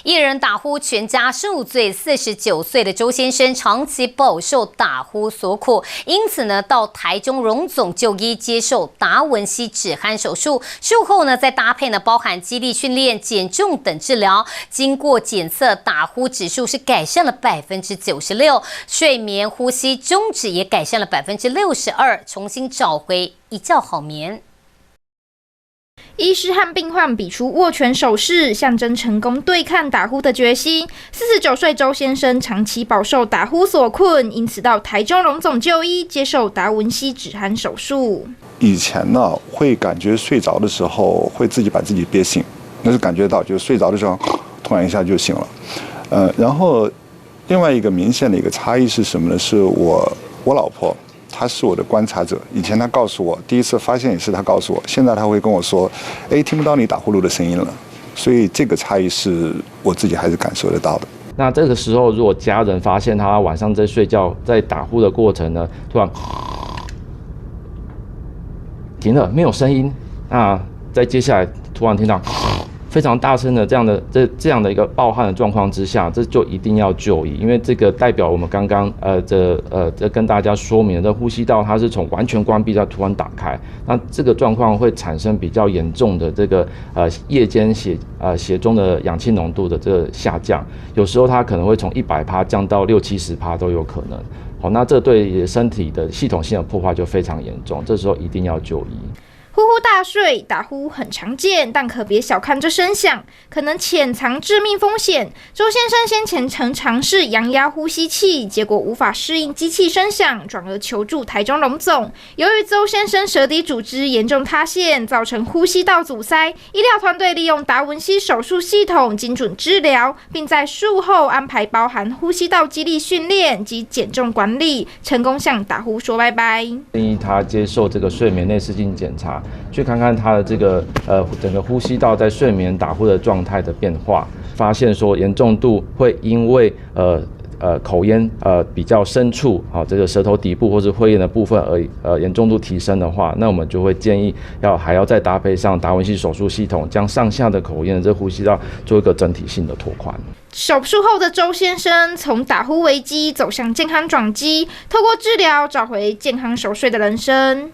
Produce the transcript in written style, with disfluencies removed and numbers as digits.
一人打呼，全家受罪。49岁的周先生长期饱受打呼所苦，因此呢，到台中荣总就医接受达文西止鼾手术。术后呢，再搭配包含肌力训练、减重等治疗。经过检测，打呼指数是改善了96%，睡眠呼吸中止也改善了62%，重新找回一觉好眠。医师和病患比出握拳手势，象征成功对抗打呼的决心。49岁周先生长期饱受打呼所困，因此到台中荣总就医接受达文西止鼾手术。以前呢，会感觉睡着的时候会自己把自己憋醒，那是感觉到就是睡着的时候突然一下就醒了。然后另外一个明显的一个差异是什么呢？是我老婆。他是我的观察者，以前他告诉我，第一次发现也是他告诉我，现在他会跟我说，听不到你打呼噜的声音了，所以这个差异是我自己还是感受得到的。那这个时候，如果家人发现他晚上在睡觉，在打呼的过程呢，突然停了，没有声音，那再接下来突然听到非常大声的这样的一个暴汗的状况之下，这就一定要就医，因为这个代表我们刚刚这跟大家说明的呼吸道它是从完全关闭到突然打开，那这个状况会产生比较严重的这个夜间血中的氧气浓度的这个下降，有时候它可能会从100%降到60-70%都有可能。好，那这对身体的系统性的破坏就非常严重，这时候一定要就医。呼呼大睡，打呼很常见，但可别小看这声响，可能潜藏致命风险。周先生先前曾尝试阳压呼吸器，结果无法适应机器声响，转而求助台中荣总。由于周先生舌底组织严重塌陷，造成呼吸道阻塞，医疗团队利用达文西手术系统精准治疗，并在术后安排包含呼吸道肌力训练及减重管理，成功向打呼说拜拜。建议他接受这个睡眠内视镜检查。去看看他的这个整个呼吸道在睡眠打呼的状态的变化，发现说严重度会因为口咽比较深处这个舌头底部或是会咽的部分而严重度提升的话，那我们就会建议还要再搭配上达文西手术系统，将上下的口咽的这呼吸道做一个整体性的拓宽。手术后的周先生从打呼危机走向健康转机，透过治疗找回健康熟睡的人生。